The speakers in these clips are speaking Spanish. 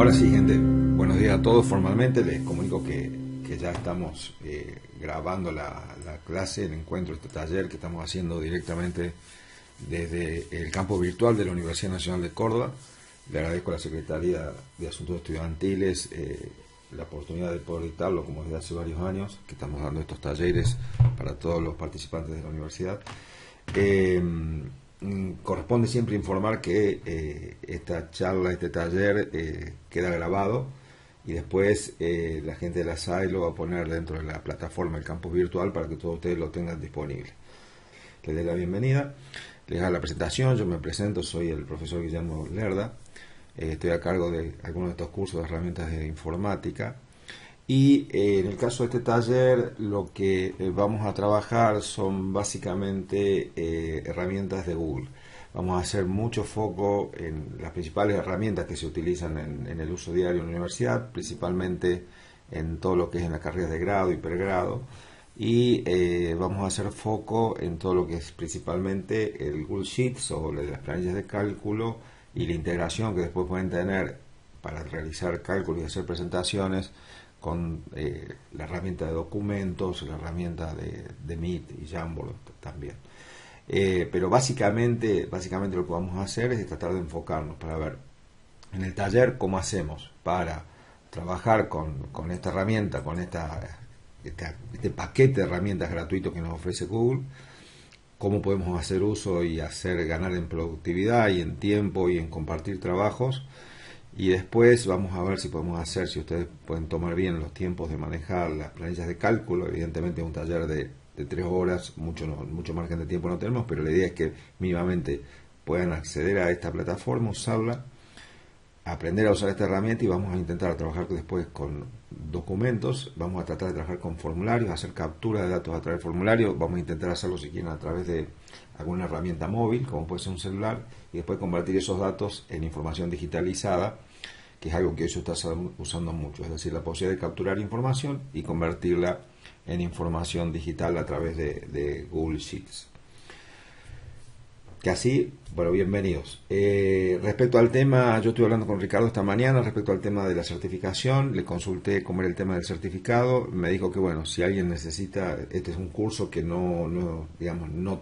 Ahora sí, gente, buenos días a todos. Formalmente les comunico que ya estamos grabando la clase, el encuentro, este taller que estamos haciendo directamente desde el campus virtual de la Universidad Nacional de Córdoba. Le agradezco a la Secretaría de Asuntos Estudiantiles la oportunidad de poder dictarlo, como desde hace varios años, que estamos dando estos talleres para todos los participantes de la universidad. Corresponde siempre informar que esta charla, este taller queda grabado y después la gente de la SAE lo va a poner dentro de la plataforma del campus virtual para que todos ustedes lo tengan disponible. Les doy la bienvenida, les hago la presentación. Yo me presento, soy el profesor Guillermo Lerda, estoy a cargo de algunos de estos cursos de herramientas de informática. Y en el caso de este taller lo que vamos a trabajar son básicamente herramientas de Google. Vamos a hacer mucho foco en las principales herramientas que se utilizan en el uso diario en la universidad, principalmente en todo lo que es en las carreras de grado y pregrado. Y vamos a hacer foco en todo lo que es principalmente el Google Sheets o las planillas de cálculo y la integración que después pueden tener para realizar cálculos y hacer presentaciones con la herramienta de documentos, la herramienta de Meet y Jamboard también. Pero básicamente lo que vamos a hacer es tratar de enfocarnos para ver en el taller cómo hacemos para trabajar con esta herramienta, con este paquete de herramientas gratuitos que nos ofrece Google, cómo podemos hacer uso y hacer ganar en productividad y en tiempo y en compartir trabajos. Y después vamos a ver si podemos hacer, si ustedes pueden tomar bien los tiempos de manejar las planillas de cálculo. Evidentemente un taller de 3 horas, mucho margen de tiempo no tenemos, pero la idea es que mínimamente puedan acceder a esta plataforma, usarla, aprender a usar esta herramienta y vamos a intentar trabajar después con documentos. Vamos a tratar de trabajar con formularios, hacer captura de datos a través de formularios. Vamos a intentar hacerlo si quieren a través de alguna herramienta móvil, como puede ser un celular, y después convertir esos datos en información digitalizada, que es algo que hoy se está usando mucho, es decir, la posibilidad de capturar información y convertirla en información digital a través de Google Sheets. Que así, bueno, bienvenidos. Respecto al tema, yo estuve hablando con Ricardo esta mañana respecto al tema de la certificación, le consulté cómo era el tema del certificado, me dijo que bueno, si alguien necesita, este es un curso que no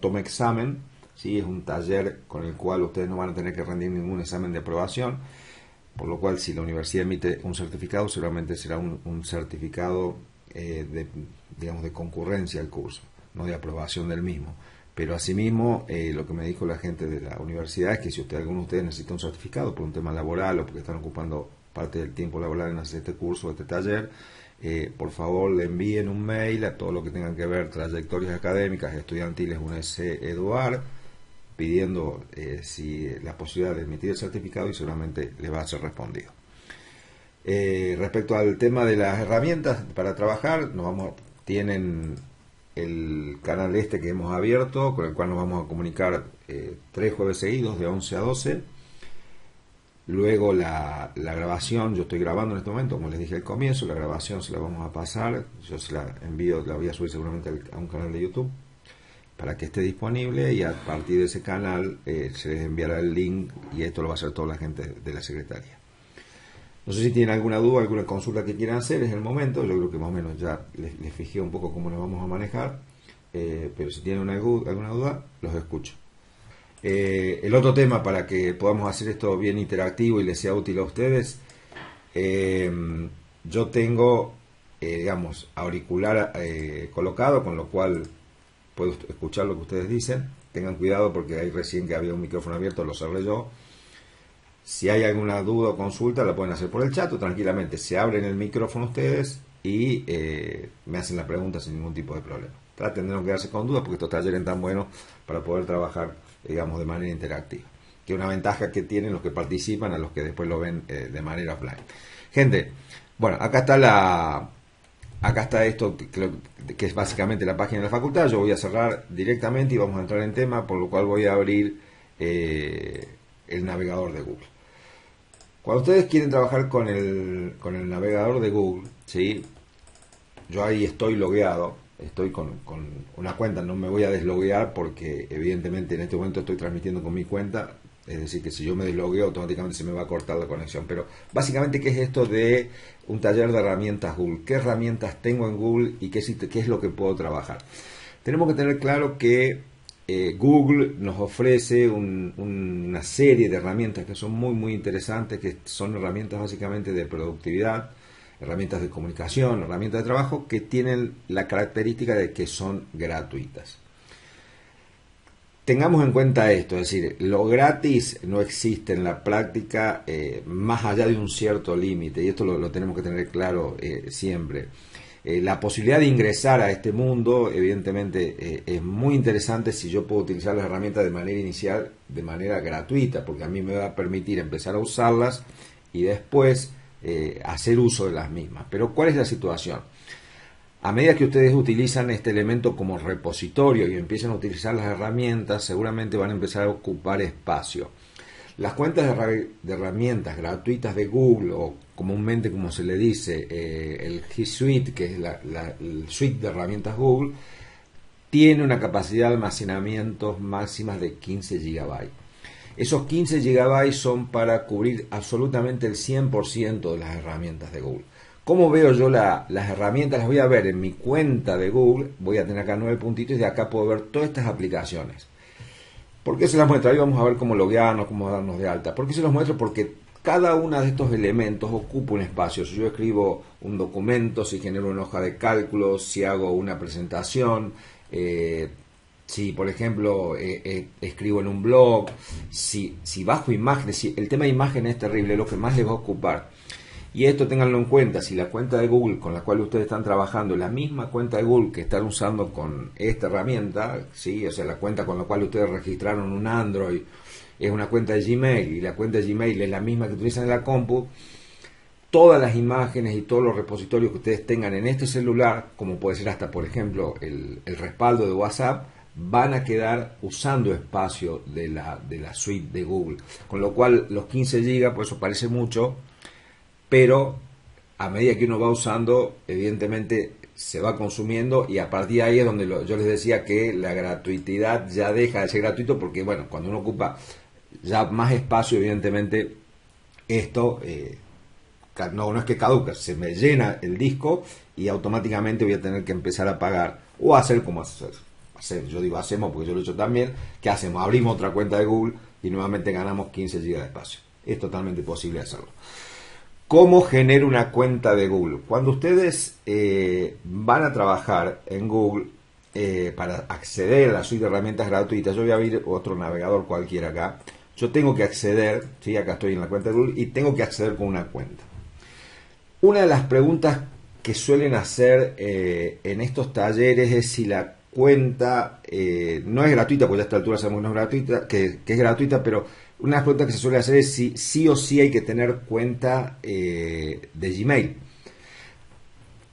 toma examen, ¿sí? Es un taller con el cual ustedes no van a tener que rendir ningún examen de aprobación, por lo cual si la universidad emite un certificado, seguramente será un certificado de concurrencia al curso, no de aprobación del mismo. Pero asimismo, lo que me dijo la gente de la universidad es que si alguno de ustedes necesita un certificado por un tema laboral o porque están ocupando parte del tiempo laboral en hacer este curso, este taller, por favor le envíen un mail a todo lo que tengan que ver trayectorias académicas estudiantiles UNES Eduard, pidiendo si la posibilidad de emitir el certificado y seguramente les va a ser respondido. Respecto al tema de las herramientas para trabajar, tienen el canal que hemos abierto, con el cual nos vamos a comunicar 3 jueves seguidos de 11 a 12. Luego la grabación, yo estoy grabando en este momento, como les dije al comienzo, la grabación se la vamos a pasar, yo se la envío, la voy a subir seguramente a un canal de YouTube para que esté disponible y a partir de ese canal se les enviará el link y esto lo va a hacer toda la gente de la Secretaría. No sé si tienen alguna duda, alguna consulta que quieran hacer, es el momento. Yo creo que más o menos ya les fijé un poco cómo nos vamos a manejar, pero si tienen alguna duda, los escucho. El otro tema para que podamos hacer esto bien interactivo y les sea útil a ustedes, yo tengo, auricular colocado, con lo cual puedo escuchar lo que ustedes dicen. Tengan cuidado porque ahí recién que había un micrófono abierto lo cerré yo. Si hay alguna duda o consulta la pueden hacer por el chat o tranquilamente se abren el micrófono ustedes y me hacen la pregunta sin ningún tipo de problema. Traten de no quedarse con dudas porque estos talleres tan buenos para poder trabajar, de manera interactiva. Que es una ventaja que tienen los que participan a los que después lo ven de manera offline. Gente, bueno, acá está esto que es básicamente la página de la facultad. Yo voy a cerrar directamente y vamos a entrar en tema, por lo cual voy a abrir el navegador de Google. Cuando ustedes quieren trabajar con el navegador de Google, ¿sí? Yo ahí estoy logueado, estoy con una cuenta, no me voy a desloguear porque evidentemente en este momento estoy transmitiendo con mi cuenta Es decir, que si yo me deslogueo automáticamente se me va a cortar la conexión. Pero básicamente, ¿qué es esto de un taller de herramientas Google? ¿Qué herramientas tengo en Google y qué es lo que puedo trabajar? Tenemos que tener claro que Google nos ofrece una serie de herramientas que son muy interesantes, que son herramientas básicamente de productividad, herramientas de comunicación, herramientas de trabajo, que tienen la característica de que son gratuitas. Tengamos en cuenta esto, es decir, lo gratis no existe en la práctica más allá de un cierto límite, y esto lo tenemos que tener claro siempre. La posibilidad de ingresar a este mundo, evidentemente, es muy interesante si yo puedo utilizar las herramientas de manera inicial, de manera gratuita, porque a mí me va a permitir empezar a usarlas y después hacer uso de las mismas. Pero ¿cuál es la situación? A medida que ustedes utilizan este elemento como repositorio y empiezan a utilizar las herramientas, seguramente van a empezar a ocupar espacio. Las cuentas de herramientas gratuitas de Google, o comúnmente como se le dice, el G Suite, que es el suite de herramientas Google, tiene una capacidad de almacenamiento máxima de 15 GB. Esos 15 GB son para cubrir absolutamente el 100% de las herramientas de Google. ¿Cómo veo yo las herramientas? Las voy a ver en mi cuenta de Google. Voy a tener acá 9 puntitos y de acá puedo ver todas estas aplicaciones. ¿Por qué se las muestro? Ahí vamos a ver cómo loguearnos, cómo darnos de alta. ¿Por qué se los muestro? Porque cada uno de estos elementos ocupa un espacio. Si yo escribo un documento, si genero una hoja de cálculo, si hago una presentación, si por ejemplo escribo en un blog, si bajo imágenes, si el tema de imagen es terrible, lo que más les va a ocupar. Y esto ténganlo en cuenta, si la cuenta de Google con la cual ustedes están trabajando, la misma cuenta de Google que están usando con esta herramienta, ¿sí? O sea, la cuenta con la cual ustedes registraron un Android es una cuenta de Gmail y la cuenta de Gmail es la misma que utilizan en la compu, todas las imágenes y todos los repositorios que ustedes tengan en este celular, como puede ser hasta por ejemplo el respaldo de WhatsApp, van a quedar usando espacio de la suite de Google. Con lo cual los 15 GB, por eso parece mucho, pero a medida que uno va usando, evidentemente se va consumiendo y a partir de ahí es donde yo les decía que la gratuidad ya deja de ser gratuito, porque bueno, cuando uno ocupa ya más espacio, evidentemente esto no es que caduca, se me llena el disco y automáticamente voy a tener que empezar a pagar o hacer como hacer. Yo digo hacemos porque yo lo he hecho también. ¿Qué hacemos? Abrimos otra cuenta de Google y nuevamente ganamos 15 GB de espacio. Es totalmente posible hacerlo. ¿Cómo genero una cuenta de Google? Cuando ustedes van a trabajar en Google para acceder a la suite de herramientas gratuitas, yo voy a abrir otro navegador cualquiera acá. Yo tengo que acceder, ¿sí? Acá estoy en la cuenta de Google y tengo que acceder con una cuenta. Una de las preguntas que suelen hacer en estos talleres es si la cuenta no es gratuita, porque ya a esta altura sabemos que no es gratuita, que es gratuita, pero una de las preguntas que se suele hacer es si sí o sí hay que tener cuenta de Gmail.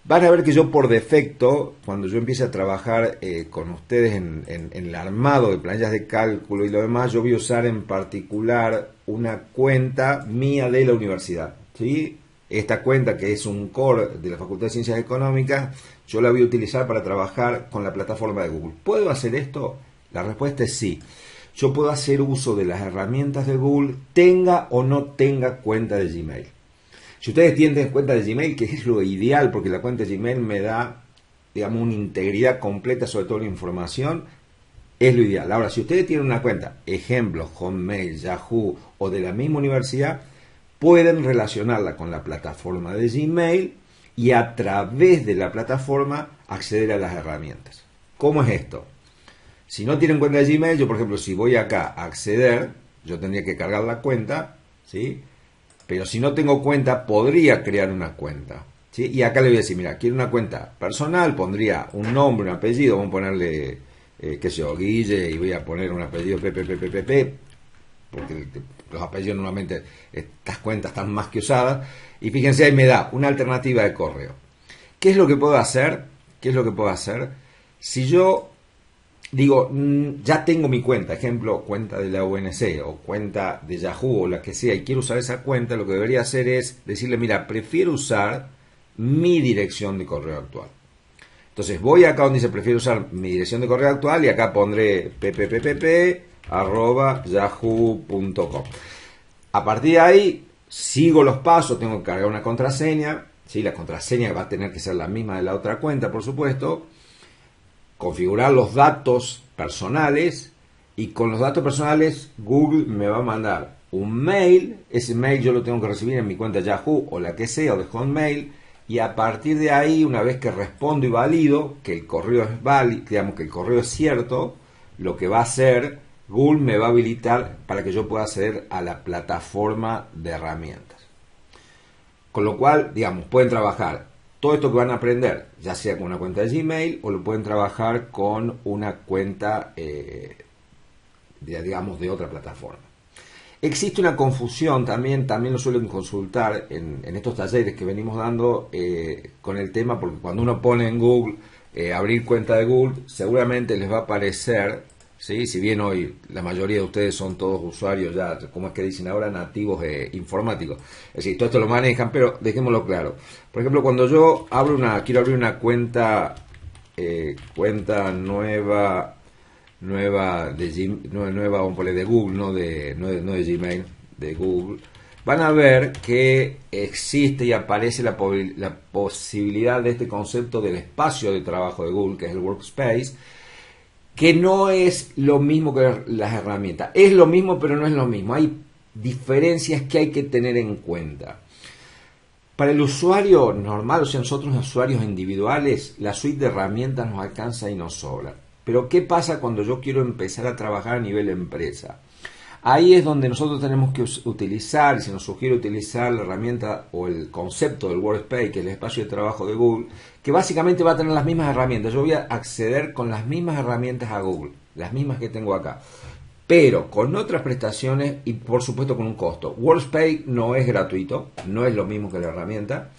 Van a ver que yo por defecto, cuando yo empiece a trabajar con ustedes en el armado de planillas de cálculo y lo demás, yo voy a usar en particular una cuenta mía de la universidad, ¿sí? Esta cuenta, que es un core de la Facultad de Ciencias Económicas, yo la voy a utilizar para trabajar con la plataforma de Google. ¿Puedo hacer esto? La respuesta es sí. Yo puedo hacer uso de las herramientas de Google, tenga o no tenga cuenta de Gmail. Si ustedes tienen cuenta de Gmail, que es lo ideal, porque la cuenta de Gmail me da, digamos, una integridad completa sobre toda la información, es lo ideal. Ahora, si ustedes tienen una cuenta, ejemplo, Hotmail, Yahoo o de la misma universidad, pueden relacionarla con la plataforma de Gmail y a través de la plataforma acceder a las herramientas. ¿Cómo es esto? Si no tienen cuenta de Gmail, yo por ejemplo, si voy acá a acceder, yo tendría que cargar la cuenta, ¿sí? Pero si no tengo cuenta, podría crear una cuenta, ¿sí? Y acá le voy a decir, mira, quiero una cuenta personal, pondría un nombre, un apellido, vamos a ponerle, qué sé yo, Guille, y voy a poner un apellido Pepe, porque los apellidos normalmente, estas cuentas están más que usadas, y fíjense, ahí me da una alternativa de correo. ¿Qué es lo que puedo hacer? ¿Qué es lo que puedo hacer? Si yo digo, ya tengo mi cuenta, ejemplo, cuenta de la UNC o cuenta de Yahoo o la que sea, y quiero usar esa cuenta, lo que debería hacer es decirle, mira, prefiero usar mi dirección de correo actual. Entonces voy acá donde dice prefiero usar mi dirección de correo actual y acá pondré ppp yahoo.com. A partir de ahí sigo los pasos, tengo que cargar una contraseña, ¿sí? La contraseña va a tener que ser la misma de la otra cuenta, por supuesto, configurar los datos personales, y con los datos personales Google me va a mandar un mail. Ese mail yo lo tengo que recibir en mi cuenta Yahoo o la que sea, o de Hotmail, y a partir de ahí, una vez que respondo y valido que el correo es válido, digamos que el correo es cierto, lo que va a hacer Google me va a habilitar para que yo pueda acceder a la plataforma de herramientas. Con lo cual, digamos, pueden trabajar todo esto que van a aprender, ya sea con una cuenta de Gmail, o lo pueden trabajar con una cuenta, digamos, de otra plataforma. Existe una confusión, también lo suelen consultar en estos talleres que venimos dando con el tema, porque cuando uno pone en Google, abrir cuenta de Google, seguramente les va a aparecer, ¿sí? Si bien hoy la mayoría de ustedes son todos usuarios ya, como es que dicen ahora, nativos informáticos. Es decir, todo esto lo manejan, pero dejémoslo claro. Por ejemplo, cuando yo quiero abrir una cuenta nueva vamos a poner de Google, no de Gmail, de Google, van a ver que existe y aparece la posibilidad de este concepto del espacio de trabajo de Google, que es el Workspace, que no es lo mismo que las herramientas. Es lo mismo, pero no es lo mismo. Hay diferencias que hay que tener en cuenta. Para el usuario normal, o sea, nosotros los usuarios individuales, la suite de herramientas nos alcanza y nos sobra. Pero ¿qué pasa cuando yo quiero empezar a trabajar a nivel empresa? Ahí es donde nosotros tenemos que utilizar, si nos sugiere utilizar la herramienta o el concepto del Workspace, que es el espacio de trabajo de Google, que básicamente va a tener las mismas herramientas. Yo voy a acceder con las mismas herramientas a Google, las mismas que tengo acá, pero con otras prestaciones y por supuesto con un costo. Workspace no es gratuito, no es lo mismo que la herramienta,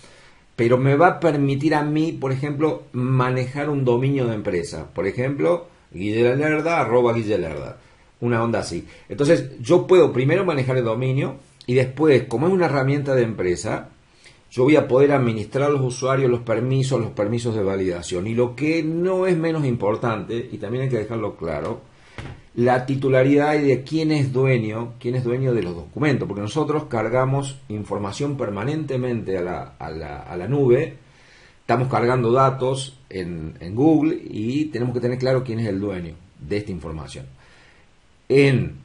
pero me va a permitir a mí, por ejemplo, manejar un dominio de empresa. Por ejemplo, guillelerda, @guillelerda. Una onda así. Entonces, yo puedo primero manejar el dominio y después, como es una herramienta de empresa, yo voy a poder administrar a los usuarios los permisos de validación. Y lo que no es menos importante, y también hay que dejarlo claro, la titularidad y de quién es dueño de los documentos, porque nosotros cargamos información permanentemente a la nube, estamos cargando datos en Google y tenemos que tener claro quién es el dueño de esta información. En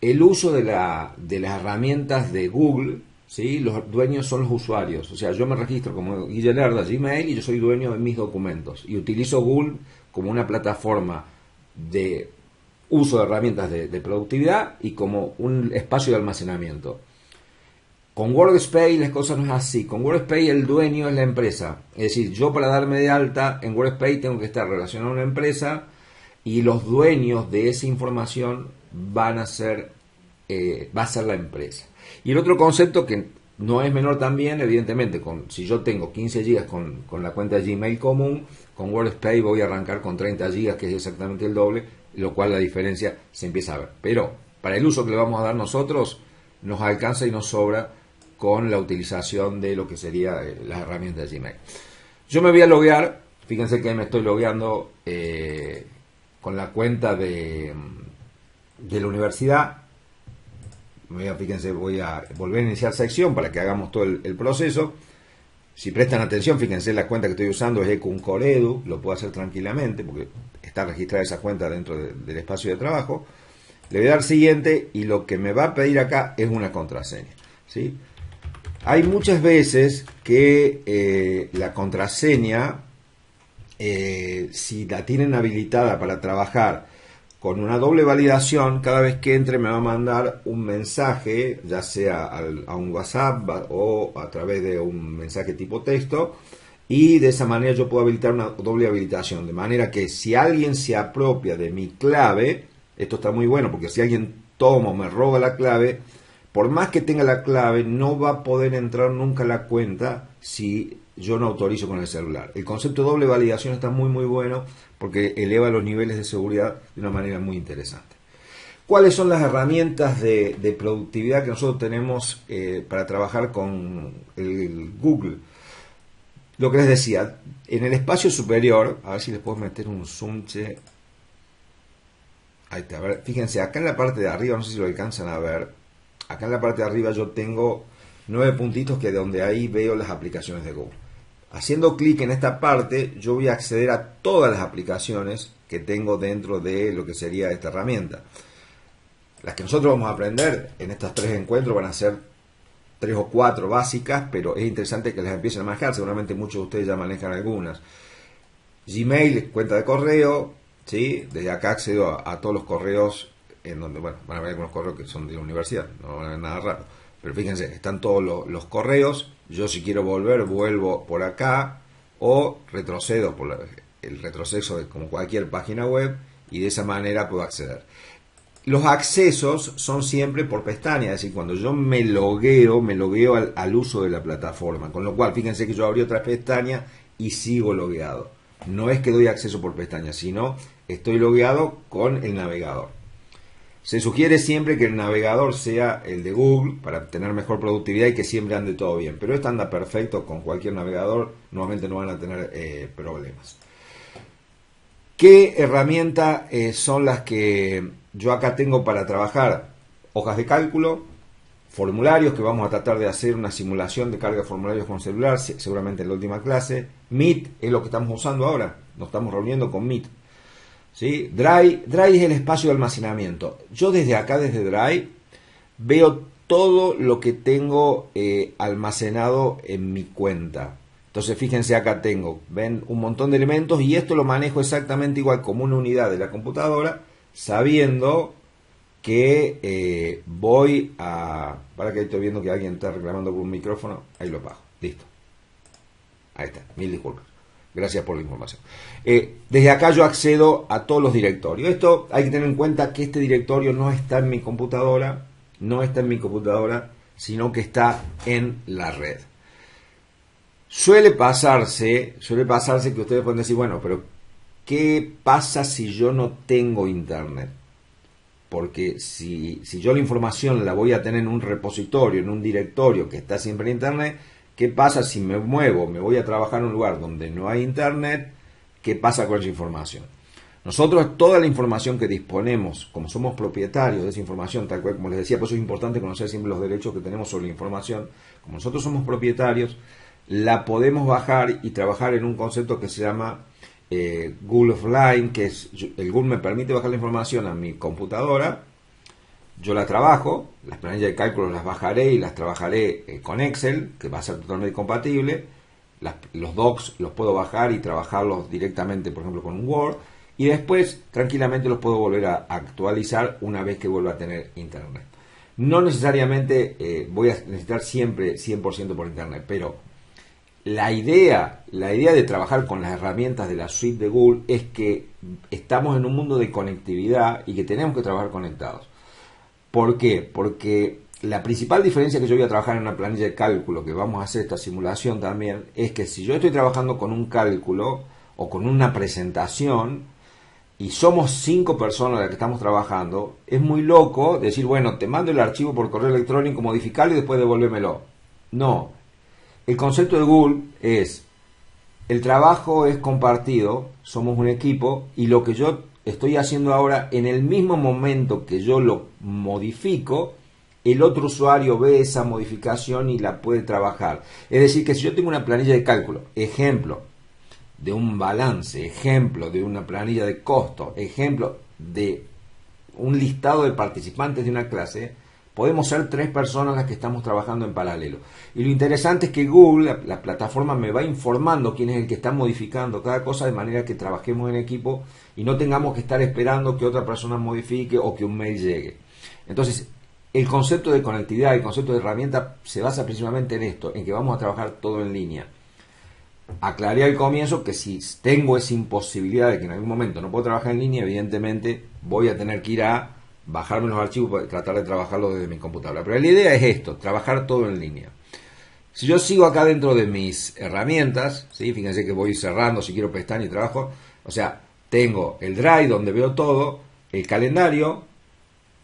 el uso de las herramientas de Google, ¿sí? Los dueños son los usuarios, o sea, yo me registro como Guillelerda Gmail y yo soy dueño de mis documentos y utilizo Google como una plataforma de uso de herramientas de productividad y como un espacio de almacenamiento. Con Workspace las cosas no es así. Con Workspace el dueño es la empresa. Es decir, yo para darme de alta en Workspace tengo que estar relacionado a una empresa y los dueños de esa información va a ser la empresa. Y el otro concepto que no es menor también, evidentemente, si yo tengo 15 GB con la cuenta Gmail común, con Workspace voy a arrancar con 30 GB, que es exactamente el doble, lo cual la diferencia se empieza a ver. Pero para el uso que le vamos a dar nosotros, nos alcanza y nos sobra con la utilización de lo que sería las herramientas de Gmail. Yo me voy a loguear, fíjense que me estoy logueando con la cuenta de la universidad. Fíjense, voy a volver a iniciar sección para que hagamos todo el proceso. Si prestan atención, fíjense, la cuenta que estoy usando es Ecuncoredu, lo puedo hacer tranquilamente porque está registrada esa cuenta dentro del espacio de trabajo. Le voy a dar siguiente y lo que me va a pedir acá es una contraseña, ¿sí? Hay muchas veces que la contraseña, si la tienen habilitada para trabajar con una doble validación, cada vez que entre me va a mandar un mensaje, ya sea a un WhatsApp o a través de un mensaje tipo texto, y de esa manera yo puedo habilitar una doble habilitación, de manera que si alguien se apropia de mi clave, esto está muy bueno porque si alguien toma o me roba la clave, por más que tenga la clave, no va a poder entrar nunca a la cuenta si yo no autorizo con el celular. El concepto de doble validación está muy bueno porque eleva los niveles de seguridad de una manera muy interesante. ¿Cuáles son las herramientas de productividad que nosotros tenemos para trabajar con el Google? Lo que les decía, en el espacio superior, a ver si les puedo meter un zoom. Ahí está, a ver, fíjense, acá en la parte de arriba, no sé si lo alcanzan a ver, acá en la parte de arriba yo tengo 9 puntitos que de donde ahí veo las aplicaciones de Google. Haciendo clic en esta parte, yo voy a acceder a todas las aplicaciones que tengo dentro de lo que sería esta herramienta. Las que nosotros vamos a aprender en estos 3 encuentros van a ser 3 o 4 básicas, pero es interesante que las empiecen a manejar. Seguramente muchos de ustedes ya manejan algunas. Gmail, cuenta de correo, ¿sí? Desde acá accedo a todos los correos, en donde, bueno, van a ver algunos correos que son de la universidad, no van a ver nada raro. Pero fíjense, están todos los correos. Yo si quiero volver, vuelvo por acá o retrocedo por el retroceso de como cualquier página web y de esa manera puedo acceder. Los accesos son siempre por pestaña, es decir, cuando yo me logueo al uso de la plataforma. Con lo cual, fíjense que yo abrí otra pestaña y sigo logueado. No es que doy acceso por pestaña, sino estoy logueado con el navegador. Se sugiere siempre que el navegador sea el de Google para tener mejor productividad y que siempre ande todo bien. Pero esto anda perfecto con cualquier navegador, normalmente no van a tener problemas. ¿Qué herramientas son las que yo acá tengo para trabajar? Hojas de cálculo, formularios, que vamos a tratar de hacer una simulación de carga de formularios con celular, seguramente en la última clase. Meet es lo que estamos usando ahora, nos estamos reuniendo con Meet. ¿Sí? Drive es el espacio de almacenamiento. Yo desde acá, desde Drive, veo todo lo que tengo almacenado en mi cuenta. Entonces fíjense, acá tengo, ven, un montón de elementos y esto lo manejo exactamente igual como una unidad de la computadora, sabiendo que voy a... Para que estoy viendo que alguien está reclamando por un micrófono, ahí lo apago, listo. Ahí está, mil disculpas. Gracias por la información. Desde acá yo accedo a todos los directorios. Esto hay que tener en cuenta que este directorio no está en mi computadora, sino que está en la red. Suele pasarse que ustedes pueden decir, bueno, pero ¿qué pasa si yo no tengo internet? Porque si yo la información la voy a tener en un repositorio, en un directorio que está siempre en internet, ¿qué pasa si me muevo, me voy a trabajar en un lugar donde no hay internet? ¿Qué pasa con esa información? Nosotros toda la información que disponemos, como somos propietarios de esa información, tal cual como les decía, por eso es importante conocer siempre los derechos que tenemos sobre la información. Como nosotros somos propietarios, la podemos bajar y trabajar en un concepto que se llama Google Offline, que es, el Google me permite bajar la información a mi computadora, yo la trabajo, las planillas de cálculo las bajaré y las trabajaré con Excel, que va a ser totalmente compatible, los docs los puedo bajar y trabajarlos directamente, por ejemplo, con un Word, y después tranquilamente los puedo volver a actualizar una vez que vuelva a tener internet. No necesariamente voy a necesitar siempre 100% por internet, pero la idea de trabajar con las herramientas de la suite de Google es que estamos en un mundo de conectividad y que tenemos que trabajar conectados. ¿Por qué? Porque la principal diferencia que yo voy a trabajar en una planilla de cálculo, que vamos a hacer esta simulación también, es que si yo estoy trabajando con un cálculo o con una presentación y somos 5 personas las que estamos trabajando, es muy loco decir, bueno, te mando el archivo por correo electrónico, modificarlo y después devolvémelo. No. El concepto de Google es, el trabajo es compartido, somos un equipo y lo que yo estoy haciendo ahora, en el mismo momento que yo lo modifico, el otro usuario ve esa modificación y la puede trabajar. Es decir, que si yo tengo una planilla de cálculo, ejemplo de un balance, ejemplo de una planilla de costo, ejemplo de un listado de participantes de una clase, podemos ser 3 personas las que estamos trabajando en paralelo. Y lo interesante es que Google, la plataforma, me va informando quién es el que está modificando cada cosa, de manera que trabajemos en equipo y no tengamos que estar esperando que otra persona modifique o que un mail llegue. Entonces, el concepto de conectividad, el concepto de herramienta se basa principalmente en esto, en que vamos a trabajar todo en línea. Aclaré al comienzo que si tengo esa imposibilidad de que en algún momento no puedo trabajar en línea, evidentemente voy a tener que ir a bajarme los archivos para tratar de trabajarlo desde mi computadora. Pero la idea es esto, trabajar todo en línea. Si yo sigo acá dentro de mis herramientas, ¿sí? Fíjense que voy cerrando si quiero pestaña y trabajo. O sea, tengo el Drive donde veo todo, el calendario,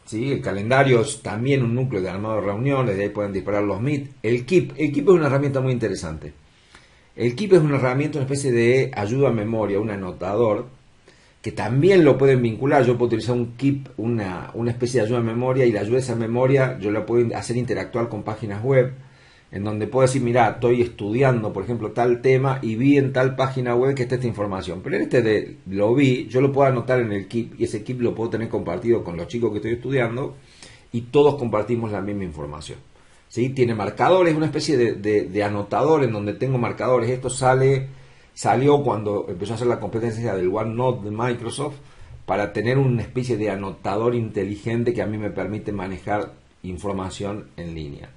¿sí? El calendario es también un núcleo de armado de reuniones, de ahí pueden disparar los Meet. El Keep es una herramienta muy interesante. El Keep es una herramienta, una especie de ayuda a memoria, un anotador, que también lo pueden vincular. Yo puedo utilizar un Keep, una especie de ayuda de memoria, y la ayuda de esa memoria yo la puedo hacer interactuar con páginas web, en donde puedo decir, mira, estoy estudiando, por ejemplo, tal tema y vi en tal página web que está esta información. Pero en lo vi, yo lo puedo anotar en el Keep, y ese Keep lo puedo tener compartido con los chicos que estoy estudiando, y todos compartimos la misma información. ¿Sí? Tiene marcadores, una especie de anotador en donde tengo marcadores. Esto salió cuando empezó a hacer la competencia del OneNote de Microsoft, para tener una especie de anotador inteligente que a mí me permite manejar información en línea.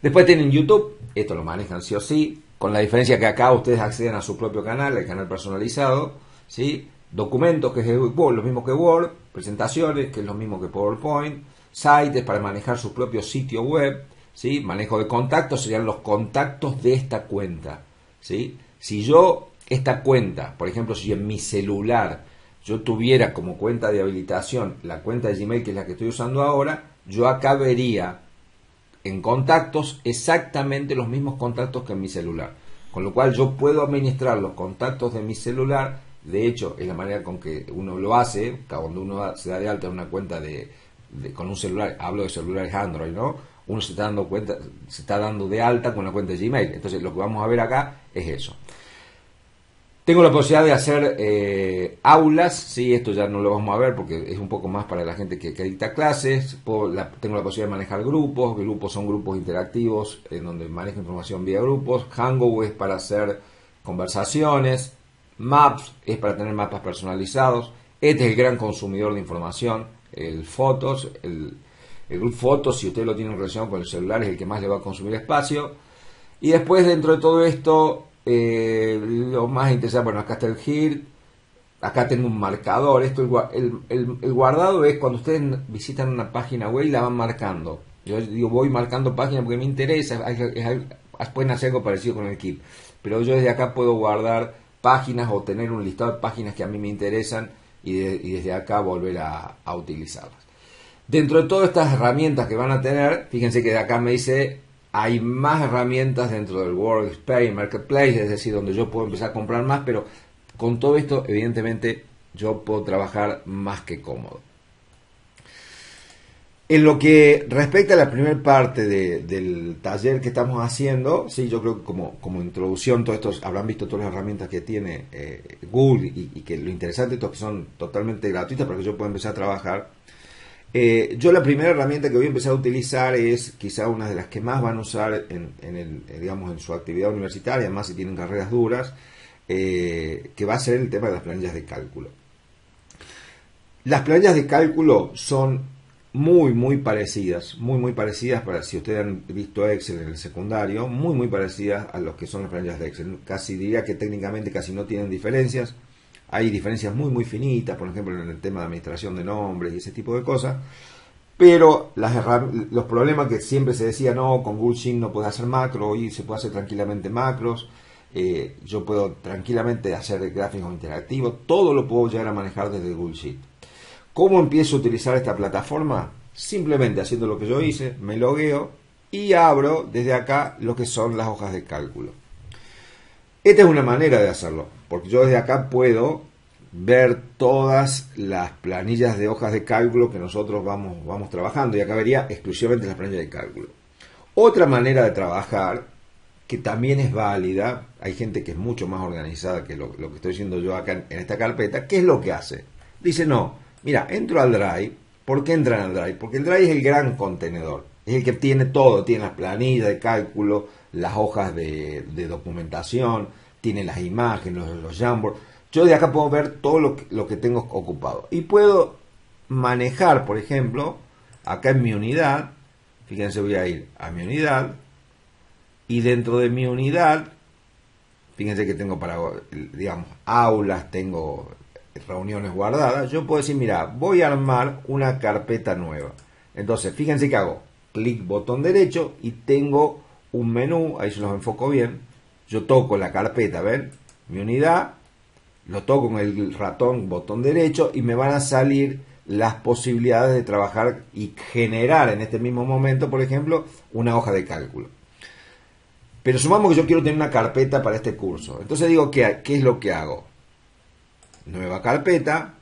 Después tienen YouTube, esto lo manejan sí o sí, con la diferencia que acá ustedes acceden a su propio canal, el canal personalizado, ¿sí? Documentos, que es lo mismo que Word, presentaciones, que es lo mismo que PowerPoint, sites para manejar su propio sitio web, ¿sí? Manejo de contactos, serían los contactos de esta cuenta, ¿sí? Si yo, esta cuenta, por ejemplo, si en mi celular yo tuviera como cuenta de habilitación la cuenta de Gmail, que es la que estoy usando ahora, yo acá vería en contactos exactamente los mismos contactos que en mi celular. Con lo cual yo puedo administrar los contactos de mi celular. De hecho, es la manera con que uno lo hace, cuando uno se da de alta en una cuenta con un celular, hablo de celulares Android, ¿no? Uno se está dando de alta con una cuenta de Gmail. Entonces lo que vamos a ver acá es eso. Tengo la posibilidad de hacer aulas, sí, esto ya no lo vamos a ver porque es un poco más para la gente que dicta clases. Tengo la posibilidad de manejar grupos son grupos interactivos en donde manejo información vía grupos. Hangout es para hacer conversaciones. Maps es para tener mapas personalizados. Este es el gran consumidor de información. El Group Fotos, si usted lo tiene en relación con el celular, es el que más le va a consumir espacio. Y después, dentro de todo esto, lo más interesante, bueno, acá está el Here, acá tengo un marcador. Esto, el guardado es cuando ustedes visitan una página web y la van marcando. Yo digo, voy marcando páginas porque me interesa. Pueden hacer algo parecido con el Keep, pero yo desde acá puedo guardar páginas o tener un listado de páginas que a mí me interesan, y desde acá volver a utilizarlas. Dentro de todas estas herramientas que van a tener, fíjense que de acá me dice, hay más herramientas dentro del Workspace Marketplace, es decir, donde yo puedo empezar a comprar más, pero con todo esto, evidentemente, yo puedo trabajar más que cómodo. En lo que respecta a la primera parte del taller que estamos haciendo, sí, yo creo que como introducción, todos estos habrán visto todas las herramientas que tiene Google, y que lo interesante es que son totalmente gratuitas para que yo pueda empezar a trabajar. Yo la primera herramienta que voy a empezar a utilizar es quizá una de las que más van a usar en su actividad universitaria, además si tienen carreras duras, que va a ser el tema de las planillas de cálculo. Las planillas de cálculo son muy parecidas, muy parecidas, para si ustedes han visto Excel en el secundario, muy parecidas a los que son las planillas de Excel. Casi diría que técnicamente casi no tienen diferencias. Hay diferencias muy finitas, por ejemplo en el tema de administración de nombres y ese tipo de cosas, pero los problemas que siempre se decía, no, con Google Sheet no puedes hacer macro, hoy se puede hacer tranquilamente macros, yo puedo tranquilamente hacer gráficos interactivos, todo lo puedo llegar a manejar desde Google Sheet. ¿Cómo empiezo a utilizar esta plataforma? Simplemente haciendo lo que yo hice, me logueo y abro desde acá lo que son las hojas de cálculo. Esta es una manera de hacerlo, porque yo desde acá puedo ver todas las planillas de hojas de cálculo que nosotros vamos trabajando, y acá vería exclusivamente las planillas de cálculo. Otra manera de trabajar, que también es válida, hay gente que es mucho más organizada que lo que estoy haciendo yo acá en esta carpeta. ¿Qué es lo que hace? Dice, no, mira, entro al Drive. ¿Por qué entran al Drive? Porque el Drive es el gran contenedor, es el que tiene todo, tiene las planillas de cálculo, las hojas de documentación, tiene las imágenes, los Jamboard. Yo de acá puedo ver todo lo que tengo ocupado. Y puedo manejar, por ejemplo, acá en mi unidad, fíjense, voy a ir a mi unidad, y dentro de mi unidad, fíjense que tengo para, digamos, aulas, tengo reuniones guardadas. Yo puedo decir, mira, voy a armar una carpeta nueva. Entonces, fíjense que hago clic botón derecho y tengo un menú, ahí se los enfoco bien. Yo toco la carpeta, ¿ven? Mi unidad, lo toco con el ratón botón derecho y me van a salir las posibilidades de trabajar y generar en este mismo momento, por ejemplo, una hoja de cálculo. Pero sumamos que yo quiero tener una carpeta para este curso. Entonces digo, ¿qué es lo que hago? nueva carpeta.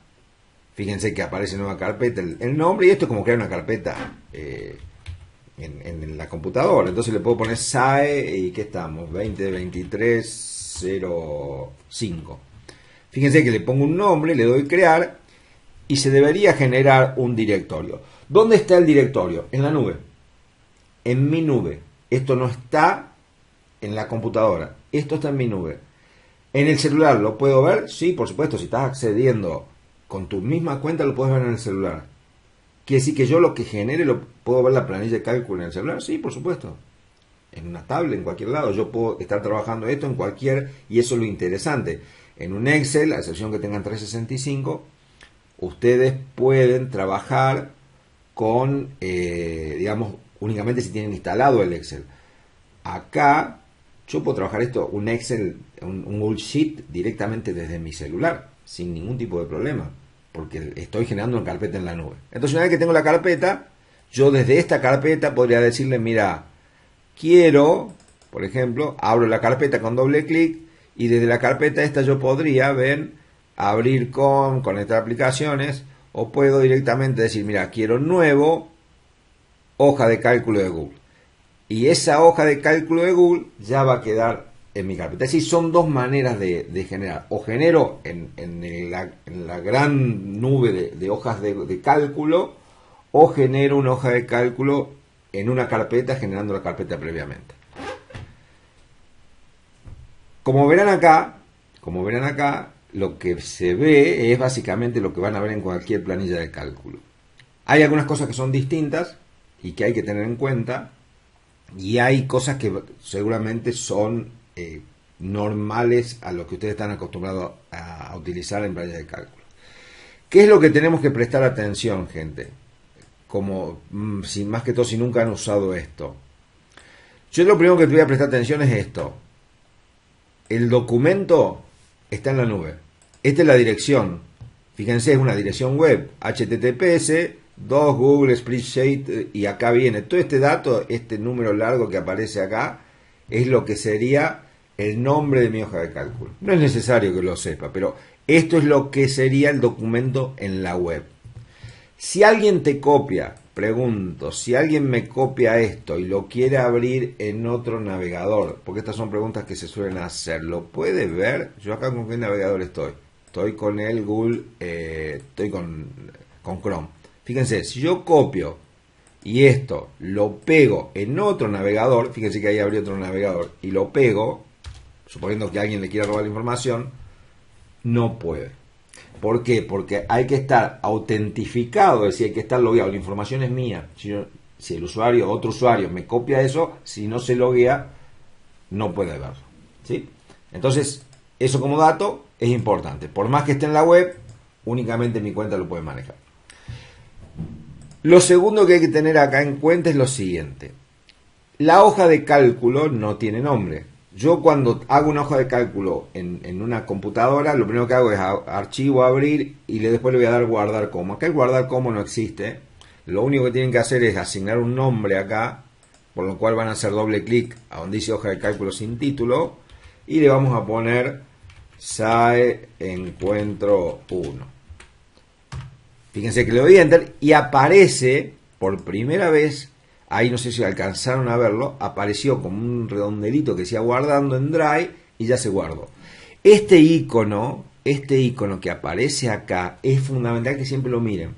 Fíjense que aparece nueva carpeta, el nombre, y esto es como crear una carpeta en la computadora. Entonces le puedo poner SAE y ¿qué estamos? 2023-05. Fíjense que le pongo un nombre, le doy crear y se debería generar un directorio. ¿Dónde está el directorio? En la nube. En mi nube. Esto no está en la computadora. Esto está en mi nube. ¿En el celular lo puedo ver? Sí, por supuesto. Si estás accediendo con tu misma cuenta, lo puedes ver en el celular. ¿Quiere decir que yo lo que genere lo puedo ver la planilla de cálculo en el celular? Sí, por supuesto. En una tablet, en cualquier lado. Yo puedo estar trabajando esto en cualquier... Y eso es lo interesante. En un Excel, a excepción que tengan 365, ustedes pueden trabajar con, digamos, únicamente si tienen instalado el Excel. Acá yo puedo trabajar esto, un Excel, un Google Sheet directamente desde mi celular, sin ningún tipo de problema, porque estoy generando una carpeta en la nube. Entonces, una vez que tengo la carpeta, yo desde esta carpeta podría decirle, mira, quiero, por ejemplo, abro la carpeta con doble clic y desde la carpeta esta yo podría ver, abrir con, conectar aplicaciones, o puedo directamente decir, mira, quiero nuevo, hoja de cálculo de Google. Y esa hoja de cálculo de Google ya va a quedar en mi carpeta. Es decir, son dos maneras de generar. O genero en la gran nube de hojas de cálculo, o genero una hoja de cálculo en una carpeta generando la carpeta previamente. Como verán acá, lo que se ve es básicamente lo que van a ver en cualquier planilla de cálculo. Hay algunas cosas que son distintas y que hay que tener en cuenta, y hay cosas que seguramente son normales a lo que ustedes están acostumbrados a utilizar en planilla de cálculo. ¿Qué es lo que tenemos que prestar atención, gente? Como si más que todo si nunca han usado esto. Yo lo primero que te voy a prestar atención es esto. El documento está en la nube. Esta es la dirección. Fíjense, es una dirección web. HTTPS, Google Spreadsheet, y acá viene todo este dato, este número largo que aparece acá, es lo que sería el nombre de mi hoja de cálculo. No es necesario que lo sepa, pero esto es lo que sería el documento en la web. Si alguien te copia, pregunto, si alguien me copia esto y lo quiere abrir en otro navegador, porque estas son preguntas que se suelen hacer, ¿lo puede ver? Yo acá con qué navegador estoy. Estoy con el Google, estoy con Chrome. Fíjense, si yo copio y esto lo pego en otro navegador, fíjense que ahí abrí otro navegador, y lo pego, suponiendo que alguien le quiera robar la información, no puede. ¿Por qué? Porque hay que estar autentificado, es decir, hay que estar logueado. La información es mía. Si el usuario, otro usuario, me copia eso, si no se loguea, no puede verlo. ¿Sí? Entonces, eso como dato es importante. Por más que esté en la web, únicamente mi cuenta lo puede manejar. Lo segundo que hay que tener acá en cuenta es lo siguiente. La hoja de cálculo no tiene nombre. Yo cuando hago una hoja de cálculo en una computadora, lo primero que hago es archivo, abrir, y después le voy a dar guardar como. Acá el guardar como no existe. Lo único que tienen que hacer es asignar un nombre acá, por lo cual van a hacer doble clic a donde dice hoja de cálculo sin título, y le vamos a poner SAE encuentro 1. Fíjense que le doy enter y aparece por primera vez. Ahí no sé si alcanzaron a verlo, apareció como un redondelito que decía guardando en Drive y ya se guardó. Este icono que aparece acá es fundamental que siempre lo miren,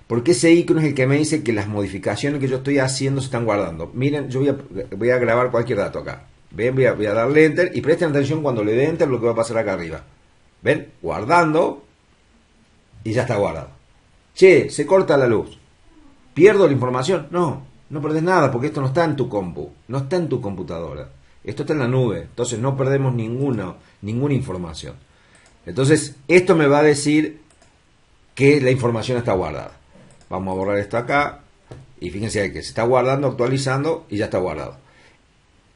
porque ese icono es el que me dice que las modificaciones que yo estoy haciendo se están guardando. Miren, yo voy a grabar cualquier dato acá. Ven, voy a darle enter y presten atención cuando le dé enter lo que va a pasar acá arriba. Ven, guardando y ya está guardado. Che, se corta la luz. ¿Pierdo la información? No perdés nada, porque esto no está en tu compu, no está en tu computadora. Esto está en la nube, entonces no perdemos ninguna información. Entonces, esto me va a decir que la información está guardada. Vamos a borrar esto acá, y fíjense que se está guardando, actualizando, y ya está guardado.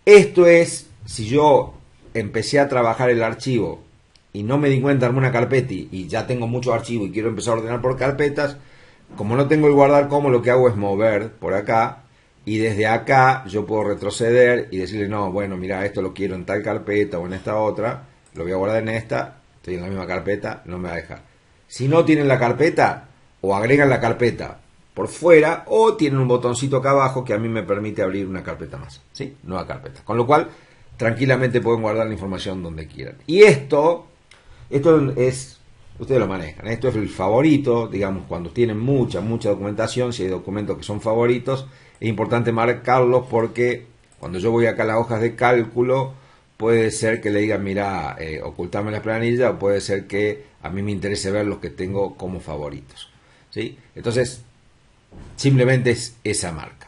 Esto es, si yo empecé a trabajar el archivo, y no me di cuenta, armé una carpeta, y ya tengo muchos archivos, y quiero empezar a ordenar por carpetas, como no tengo el guardar como, lo que hago es mover por acá, y desde acá yo puedo retroceder y decirle, no, bueno, mira, esto lo quiero en tal carpeta o en esta otra, lo voy a guardar en esta, estoy en la misma carpeta, no me va a dejar. Si no tienen la carpeta, o agregan la carpeta por fuera, o tienen un botoncito acá abajo que a mí me permite abrir una carpeta más, ¿sí? Nueva carpeta. Con lo cual, tranquilamente pueden guardar la información donde quieran. Y esto es, ustedes lo manejan, esto es el favorito, digamos, cuando tienen mucha documentación, si hay documentos que son favoritos, es importante marcarlos porque cuando yo voy acá a las hojas de cálculo, puede ser que le digan, mira, ocultame las planillas, o puede ser que a mí me interese ver los que tengo como favoritos, ¿sí? Entonces, simplemente es esa marca.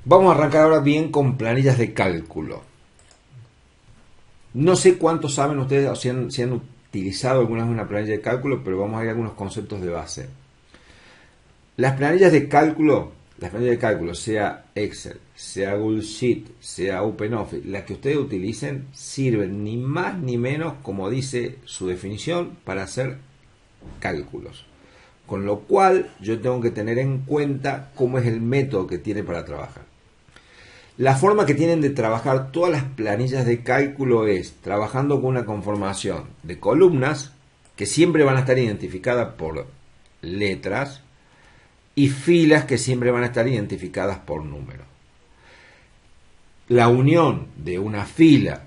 Vamos a arrancar ahora bien con planillas de cálculo. No sé cuántos saben ustedes o si han utilizado alguna vez una planilla de cálculo, pero vamos a ver algunos conceptos de base. Las planillas de cálculo, sea Excel, sea Google Sheet, sea OpenOffice, las que ustedes utilicen, sirven ni más ni menos, como dice su definición, para hacer cálculos. Con lo cual, yo tengo que tener en cuenta cómo es el método que tiene para trabajar. La forma que tienen de trabajar todas las planillas de cálculo es trabajando con una conformación de columnas que siempre van a estar identificadas por letras y filas que siempre van a estar identificadas por números. La unión de una fila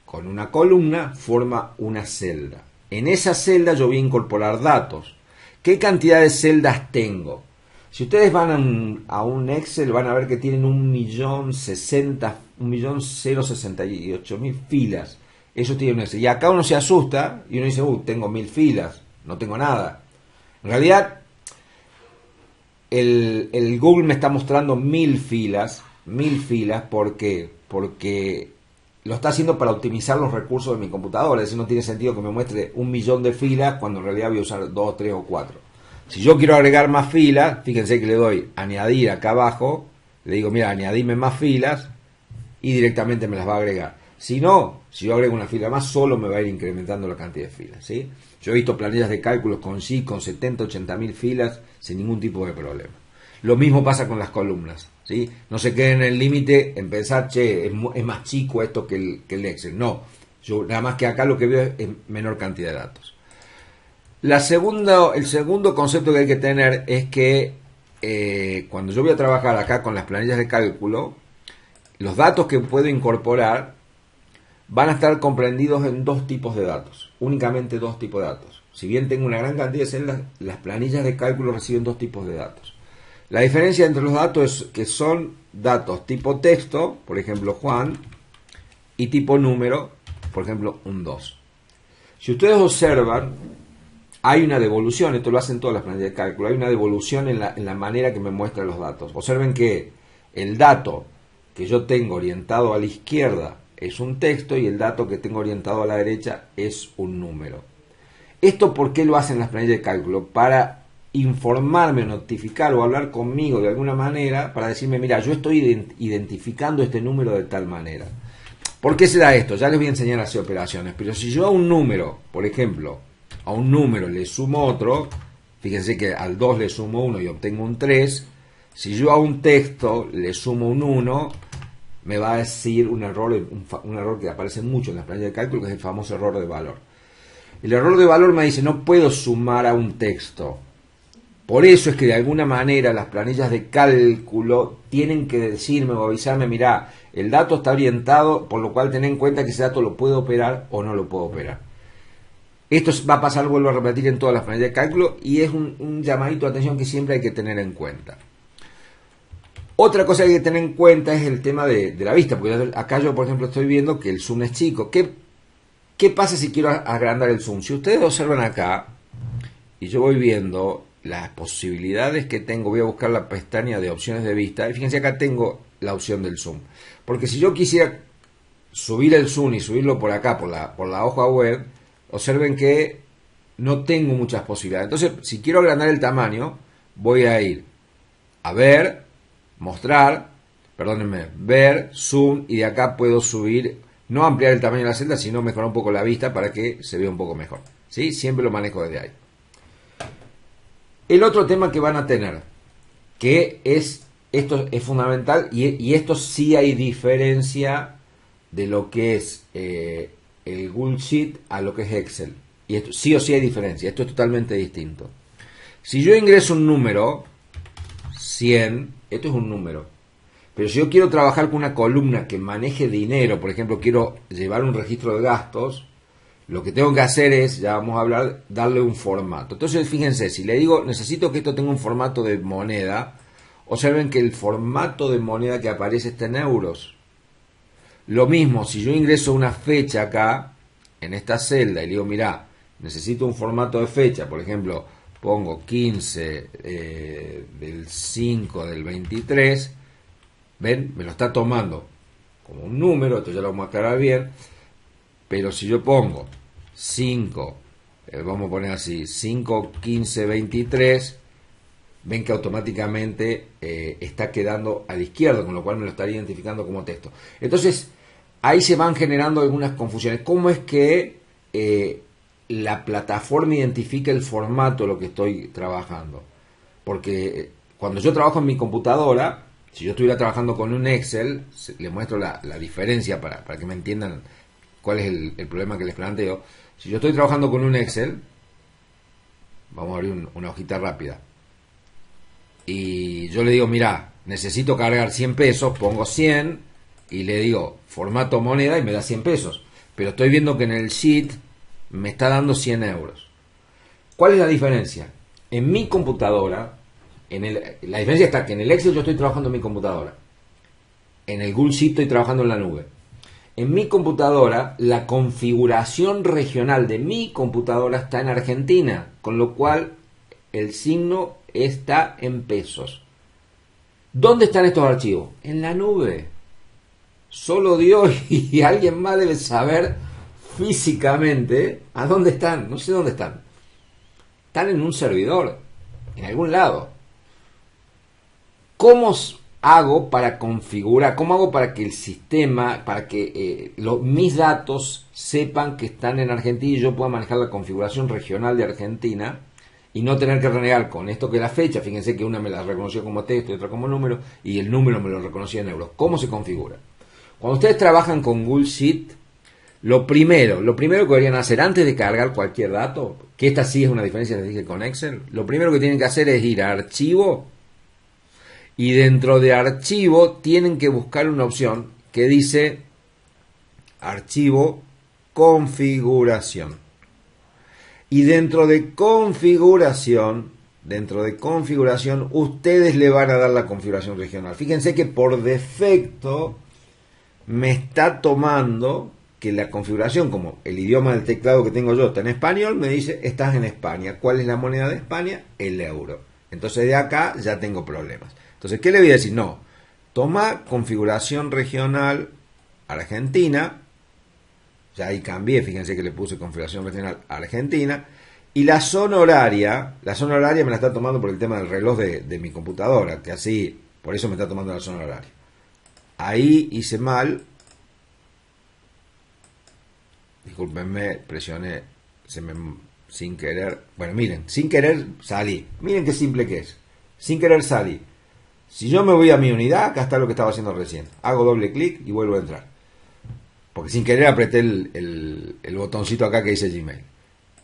con una columna forma una celda. En esa celda yo voy a incorporar datos. ¿Qué cantidad de celdas tengo? Si ustedes van a un Excel, van a ver que tienen 1.068.000 filas. Eso tiene un Excel. Y acá uno se asusta y uno dice, tengo 1000 filas, no tengo nada. En realidad, el Google me está mostrando 1000 filas. 1000 filas, ¿por qué? Porque lo está haciendo para optimizar los recursos de mi computadora. Es decir, no tiene sentido que me muestre 1.000.000 de filas cuando en realidad voy a usar 2, 3 o 4. Si yo quiero agregar más filas, fíjense que le doy añadir acá abajo, le digo, mira, añadime más filas y directamente me las va a agregar. Si no, si yo agrego una fila más, solo me va a ir incrementando la cantidad de filas, ¿sí? Yo he visto planillas de cálculos con 70, 80.000 filas sin ningún tipo de problema. Lo mismo pasa con las columnas, ¿sí? No se queden en el límite en pensar, che, es más chico esto que el Excel. No, yo nada más que acá lo que veo es menor cantidad de datos. El segundo concepto que hay que tener es que cuando yo voy a trabajar acá con las planillas de cálculo, los datos que puedo incorporar van a estar comprendidos en dos tipos de datos, únicamente dos tipos de datos. Si bien tengo una gran cantidad de celdas, las planillas de cálculo reciben dos tipos de datos. La diferencia entre los datos es que son datos tipo texto, por ejemplo Juan, y tipo número, por ejemplo un 2. Si ustedes observan, hay una devolución, esto lo hacen todas las planillas de cálculo, hay una devolución en la manera que me muestran los datos. Observen que el dato que yo tengo orientado a la izquierda es un texto y el dato que tengo orientado a la derecha es un número. ¿Esto por qué lo hacen las planillas de cálculo? Para informarme, notificar o hablar conmigo de alguna manera, para decirme, mira, yo estoy identificando este número de tal manera. ¿Por qué se da esto? Ya les voy a enseñar a hacer operaciones, pero si yo a un número, por ejemplo, a un número le sumo otro, fíjense que al 2 le sumo 1 y obtengo un 3, si yo a un texto le sumo un 1, me va a decir un error que aparece mucho en las planillas de cálculo, que es el famoso error de valor. El error de valor me dice, no puedo sumar a un texto. Por eso es que de alguna manera las planillas de cálculo tienen que decirme o avisarme, mirá, el dato está orientado, por lo cual ten en cuenta que ese dato lo puedo operar o no lo puedo operar. Esto va a pasar, vuelvo a repetir, en todas las planillas de cálculo y es un llamadito de atención que siempre hay que tener en cuenta. Otra cosa que hay que tener en cuenta es el tema de la vista, porque acá yo, por ejemplo, estoy viendo que el zoom es chico. ¿Qué pasa si quiero agrandar el zoom? Si ustedes observan acá, y yo voy viendo las posibilidades que tengo, voy a buscar la pestaña de opciones de vista, y fíjense acá tengo la opción del zoom. Porque si yo quisiera subir el zoom y subirlo por acá, por la hoja web, observen que no tengo muchas posibilidades. Entonces, si quiero agrandar el tamaño, voy a ir a ver, mostrar, perdónenme, ver, zoom, y de acá puedo subir, no ampliar el tamaño de la celda, sino mejorar un poco la vista para que se vea un poco mejor, ¿sí? Siempre lo manejo desde ahí. El otro tema que van a tener, que esto es fundamental, y esto sí hay diferencia de lo que es el Google Sheet a lo que es Excel. Y esto sí o sí hay diferencia, esto es totalmente distinto. Si yo ingreso un número, 100, esto es un número. Pero si yo quiero trabajar con una columna que maneje dinero, por ejemplo, quiero llevar un registro de gastos, lo que tengo que hacer es, ya vamos a hablar, darle un formato. Entonces, fíjense, si le digo, necesito que esto tenga un formato de moneda, observen que el formato de moneda que aparece está en euros. Lo mismo, si yo ingreso una fecha acá, en esta celda, y le digo, mirá, necesito un formato de fecha, por ejemplo, pongo 15 del 5 del 23, ¿ven? Me lo está tomando como un número, esto ya lo vamos a aclarar bien, pero si yo pongo 5, vamos a poner así, 5, 15, 23, ven que automáticamente está quedando a la izquierda, con lo cual me lo estaría identificando como texto. Entonces, ahí se van generando algunas confusiones. ¿Cómo es que la plataforma identifica el formato de lo que estoy trabajando? Porque cuando yo trabajo en mi computadora, si yo estuviera trabajando con un Excel, les muestro la diferencia para que me entiendan cuál es el problema que les planteo. Si yo estoy trabajando con un Excel, vamos a abrir una hojita rápida, y yo le digo, mira, necesito cargar 100 pesos, pongo 100 y le digo formato moneda y me da 100 pesos. Pero estoy viendo que en el sheet me está dando 100 euros. ¿Cuál es la diferencia? En mi computadora, la diferencia está que en el Excel yo estoy trabajando en mi computadora. En el Google Sheet estoy trabajando en la nube. En mi computadora, la configuración regional de mi computadora está en Argentina, con lo cual el signo está en pesos. ¿Dónde están estos archivos? En la nube. Solo Dios y alguien más debe saber físicamente a dónde están. No sé dónde están. Están en un servidor, en algún lado. ¿Cómo hago para configurar? ¿Cómo hago para que el sistema, para que mis datos sepan que están en Argentina y yo pueda manejar la configuración regional de Argentina y no tener que renegar con esto que es la fecha? Fíjense que una me la reconoció como texto y otra como número, y el número me lo reconocía en euros. ¿Cómo se configura? Cuando ustedes trabajan con Google Sheet, lo primero que deberían hacer antes de cargar cualquier dato, que esta sí es una diferencia, les dije, con Excel, lo primero que tienen que hacer es ir a Archivo, y dentro de Archivo tienen que buscar una opción que dice Archivo, Configuración. Y dentro de configuración, ustedes le van a dar la configuración regional. Fíjense que por defecto me está tomando que la configuración, como el idioma del teclado que tengo yo está en español, me dice, estás en España. ¿Cuál es la moneda de España? El euro. Entonces de acá ya tengo problemas. Entonces, ¿qué le voy a decir? No, toma configuración regional Argentina. Ya ahí cambié, fíjense que le puse configuración regional Argentina. Y la zona horaria me la está tomando por el tema del reloj de mi computadora, que así, por eso me está tomando la zona horaria. Ahí hice mal. Discúlpenme, presioné sin querer. Bueno, miren, sin querer salí. Miren qué simple que es. Sin querer salí. Si yo me voy a mi unidad, acá está lo que estaba haciendo recién. Hago doble clic y vuelvo a entrar. Porque sin querer apreté el botoncito acá que dice Gmail.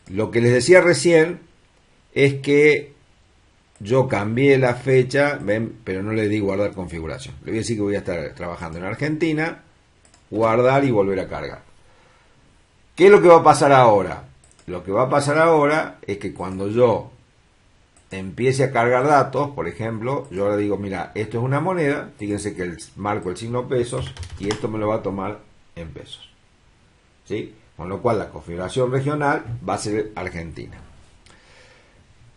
Lo que les decía recién es que yo cambié la fecha, ven, pero no le di guardar configuración. Le voy a decir que voy a estar trabajando en Argentina, guardar y volver a cargar. ¿Qué es lo que va a pasar ahora? Lo que va a pasar ahora es que cuando yo empiece a cargar datos, por ejemplo, yo ahora digo, mira, esto es una moneda, fíjense que marco el signo pesos y esto me lo va a tomar en pesos. ¿Sí? Con lo cual la configuración regional va a ser Argentina.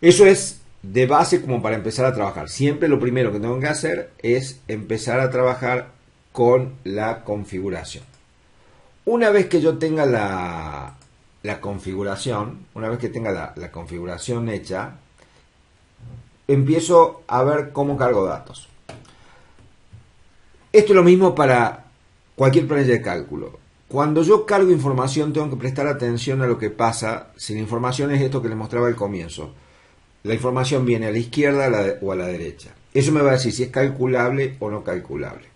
Eso es de base como para empezar a trabajar. Siempre lo primero que tengo que hacer es empezar a trabajar con la configuración. Una vez que yo tenga la configuración, una vez que tenga la configuración hecha, empiezo a ver cómo cargo datos. Esto es lo mismo para cualquier planilla de cálculo. Cuando yo cargo información tengo que prestar atención a lo que pasa. Si la información es esto que les mostraba al comienzo, la información viene a la izquierda o a la derecha. Eso me va a decir si es calculable o no calculable.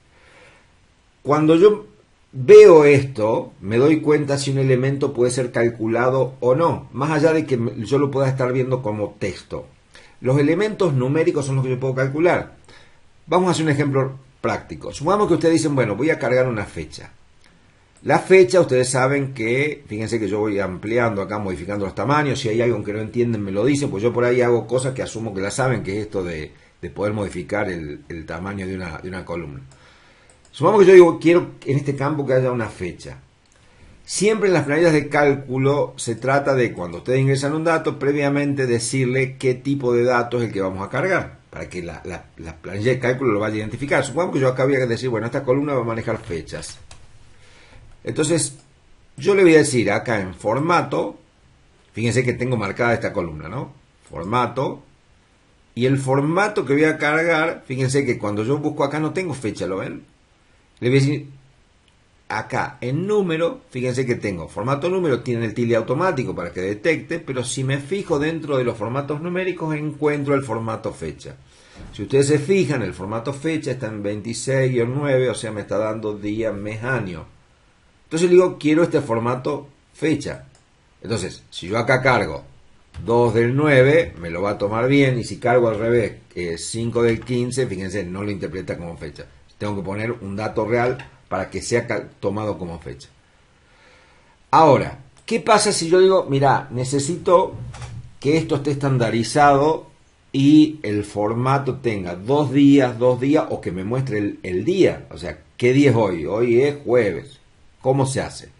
Cuando yo veo esto, me doy cuenta si un elemento puede ser calculado o no, más allá de que yo lo pueda estar viendo como texto. Los elementos numéricos son los que yo puedo calcular. Vamos a hacer un ejemplo práctico. Supongamos que ustedes dicen, bueno, voy a cargar una fecha. La fecha, ustedes saben que, fíjense que yo voy ampliando acá, modificando los tamaños. Si hay algo que no entienden, me lo dicen, pues yo por ahí hago cosas que asumo que la saben, que es esto de poder modificar el tamaño de una columna. Supongamos que yo digo, quiero en este campo que haya una fecha. Siempre en las planillas de cálculo se trata de, cuando ustedes ingresan un dato, previamente decirle qué tipo de dato es el que vamos a cargar, para que la planilla de cálculo lo vaya a identificar. Supongamos que yo acá voy a decir, bueno, esta columna va a manejar fechas. Entonces, yo le voy a decir acá en formato, fíjense que tengo marcada esta columna, ¿no? Formato, y el formato que voy a cargar, fíjense que cuando yo busco acá no tengo fecha, ¿lo ven? Le voy a decir, acá en número, fíjense que tengo formato número, tiene el tilde automático para que detecte, pero si me fijo dentro de los formatos numéricos encuentro el formato fecha. Si ustedes se fijan, el formato fecha está en 26-9, o sea, me está dando día, mes, año. Entonces le digo, quiero este formato fecha. Entonces, si yo acá cargo 2 del 9, me lo va a tomar bien, y si cargo al revés 5 del 15, fíjense, no lo interpreta como fecha. Tengo que poner un dato real para que sea tomado como fecha. Ahora, ¿qué pasa si yo digo, mira, necesito que esto esté estandarizado y el formato tenga 2 días, o que me muestre el día? O sea, ¿qué día es hoy? Hoy es jueves. ¿Cómo se hace?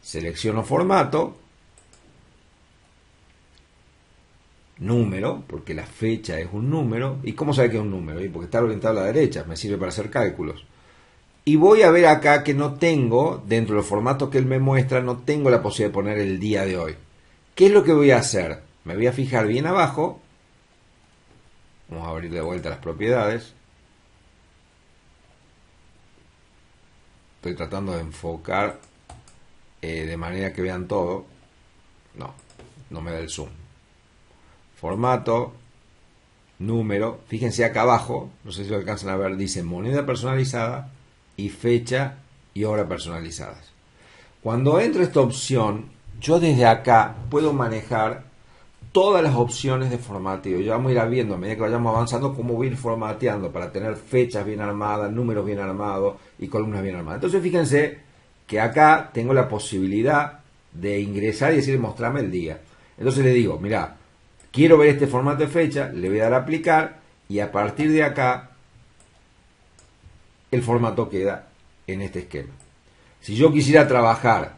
Selecciono formato, número, porque la fecha es un número. ¿Y cómo sabe que es un número? Porque está orientado a la derecha, me sirve para hacer cálculos. Y voy a ver acá que no tengo, dentro de los formatos que él me muestra, no tengo la posibilidad de poner el día de hoy. ¿Qué es lo que voy a hacer? Me voy a fijar bien abajo. Vamos a abrir de vuelta las propiedades. Estoy tratando de enfocar de manera que vean todo. No me da el zoom. Formato, número, fíjense acá abajo, no sé si lo alcanzan a ver, dice moneda personalizada y fecha y hora personalizadas. Cuando entro a esta opción, yo desde acá puedo manejar todas las opciones de formateo. Ya vamos a ir viendo a medida que vayamos avanzando cómo voy a ir formateando para tener fechas bien armadas, números bien armados y columnas bien armadas. Entonces fíjense que acá tengo la posibilidad de ingresar y decirle mostrame el día. Entonces le digo, mira, quiero ver este formato de fecha, le voy a dar a aplicar y a partir de acá el formato queda en este esquema. Si yo quisiera trabajar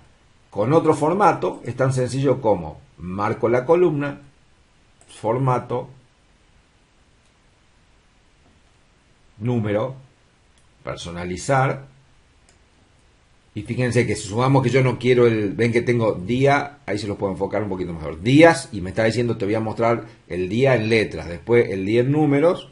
con otro formato, es tan sencillo como marco la columna, formato, número, personalizar, y fíjense que si sumamos que yo no quiero ven que tengo día, ahí se los puedo enfocar un poquito mejor, días, y me está diciendo te voy a mostrar el día en letras, después el día en números,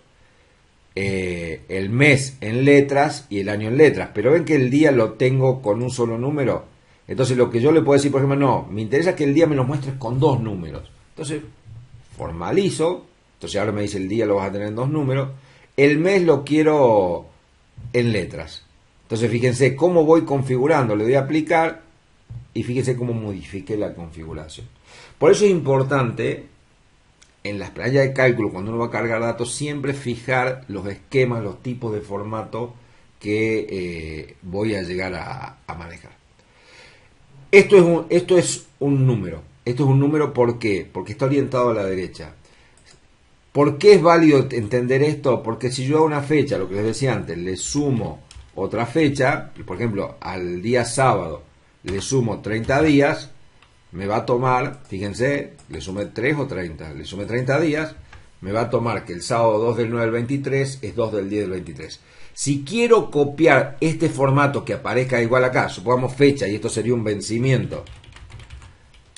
el mes en letras y el año en letras, pero ven que el día lo tengo con un solo número. Entonces lo que yo le puedo decir, por ejemplo, no, me interesa que el día me lo muestres con 2 números. Entonces formalizo, entonces ahora me dice el día lo vas a tener en 2 números, el mes lo quiero en letras. Entonces fíjense cómo voy configurando, le doy a aplicar y fíjense cómo modifiqué la configuración. Por eso es importante en las planillas de cálculo, cuando uno va a cargar datos, siempre fijar los esquemas, los tipos de formato que voy a llegar a manejar. Esto es un número. Esto es un número, ¿por qué? Porque está orientado a la derecha. ¿Por qué es válido entender esto? Porque si yo a una fecha, lo que les decía antes, le sumo otra fecha, por ejemplo, al día sábado le sumo 30 días, me va a tomar, fíjense, le sumé 3 o 30, le sumé 30 días, me va a tomar que el sábado 2 del 9 del 23 es 2 del 10 del 23. Si quiero copiar este formato que aparezca igual acá, supongamos fecha y esto sería un vencimiento,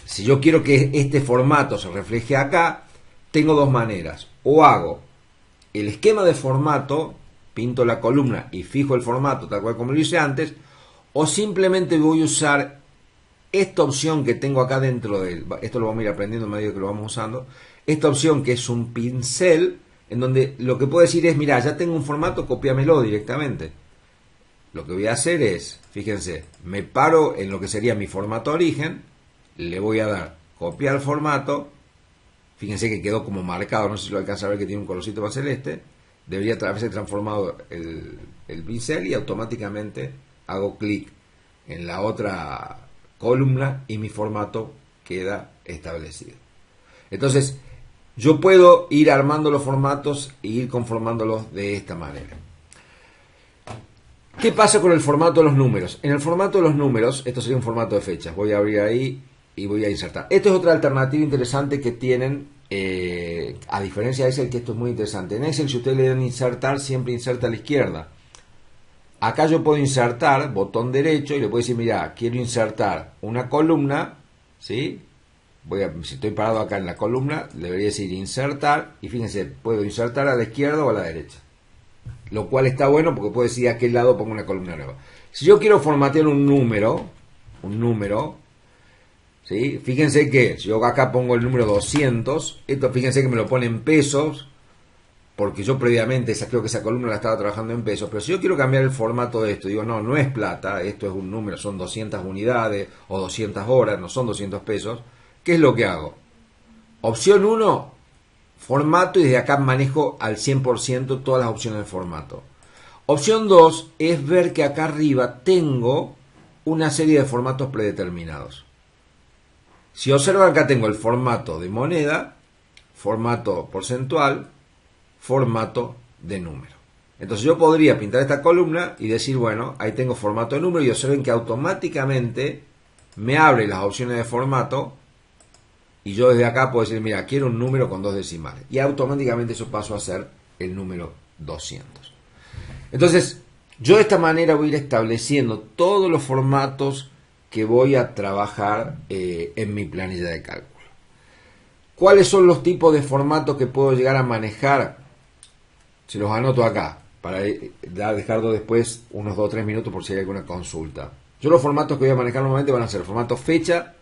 si yo quiero que este formato se refleje acá, tengo dos maneras. O hago el esquema de formato, pinto la columna y fijo el formato tal cual como lo hice antes, o simplemente voy a usar esta opción que tengo acá dentro de esto lo vamos a ir aprendiendo a medida que lo vamos usando, esta opción que es un pincel, en donde lo que puedo decir es, mira, ya tengo un formato, cópiamelo directamente. lo que voy a hacer es, fíjense, me paro en lo que sería mi formato origen, le voy a dar copiar formato, fíjense que quedó como marcado, no sé si lo alcanza a ver que tiene un colorcito más celeste, debería haberse transformado el pincel y automáticamente hago clic en la otra columna y mi formato queda establecido. Entonces, yo puedo ir armando los formatos e ir conformándolos de esta manera. ¿Qué pasa con el formato de los números? En el formato de los números, esto sería un formato de fechas. Voy a abrir ahí y voy a insertar. Esto es otra alternativa interesante que tienen, a diferencia de Excel, que esto es muy interesante. En Excel, si ustedes le dan insertar, siempre inserta a la izquierda. Acá yo puedo insertar, botón derecho, y le puedo decir, mira, quiero insertar una columna, ¿sí? Si estoy parado acá en la columna, debería decir insertar, y fíjense, puedo insertar a la izquierda o a la derecha. Lo cual está bueno porque puedo decir a qué lado pongo una columna nueva. Si yo quiero formatear un número, ¿sí? Fíjense que si yo acá pongo el número 200, esto fíjense que me lo pone en pesos, porque yo previamente creo que esa columna la estaba trabajando en pesos, pero si yo quiero cambiar el formato de esto, digo, no, no es plata, esto es un número, son 200 unidades o 200 horas, no son 200 pesos, ¿qué es lo que hago? Opción 1, formato, y desde acá manejo al 100% todas las opciones de formato. Opción 2 es ver que acá arriba tengo una serie de formatos predeterminados. Si observan, acá tengo el formato de moneda, formato porcentual, formato de número. Entonces yo podría pintar esta columna y decir, bueno, ahí tengo formato de número, y observen que automáticamente me abre las opciones de formato, y yo desde acá puedo decir, mira, quiero un número con 2 decimales, y automáticamente eso pasó a ser el número 200. Entonces yo de esta manera voy a ir estableciendo todos los formatos que voy a trabajar en mi planilla de cálculo. ¿Cuáles son los tipos de formatos que puedo llegar a manejar? Se los anoto acá para dejarlo después unos 2 o 3 minutos por si hay alguna consulta. Yo los formatos que voy a manejar normalmente van a ser formato fecha,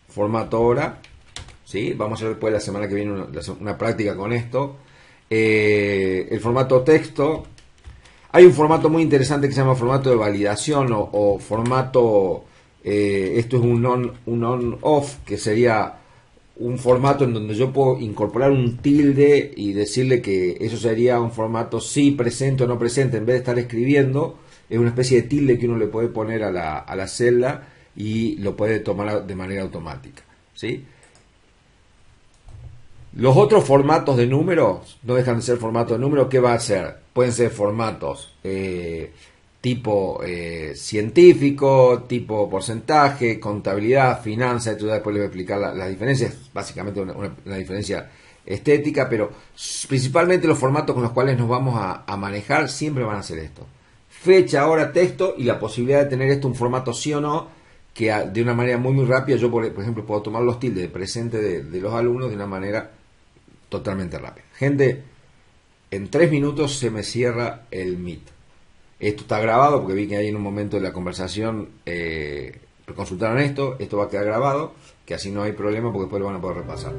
formato hora, ¿sí? Vamos a hacer después la semana que viene una práctica con esto. El formato texto. Hay un formato muy interesante que se llama formato de validación o formato, esto es un on-off, que sería un formato en donde yo puedo incorporar un tilde y decirle que eso sería un formato sí, presente o no presente. En vez de estar escribiendo, es una especie de tilde que uno le puede poner a la celda y lo puede tomar de manera automática, ¿sí? Los otros formatos de números no dejan de ser formatos de números. ¿Qué va a ser? Pueden ser formatos tipo científico, tipo porcentaje, contabilidad, finanzas. Esto después les voy a explicar las diferencias, básicamente una diferencia estética, pero principalmente los formatos con los cuales nos vamos a manejar siempre van a ser esto: fecha, hora, texto, y la posibilidad de tener esto un formato sí o no, que de una manera muy rápida yo por ejemplo puedo tomar los tildes de presente de los alumnos de una manera totalmente rápida. Gente, en 3 minutos se me cierra el Meet. Esto está grabado porque vi que ahí en un momento de la conversación consultaron esto va a quedar grabado, que así no hay problema porque después lo van a poder repasar.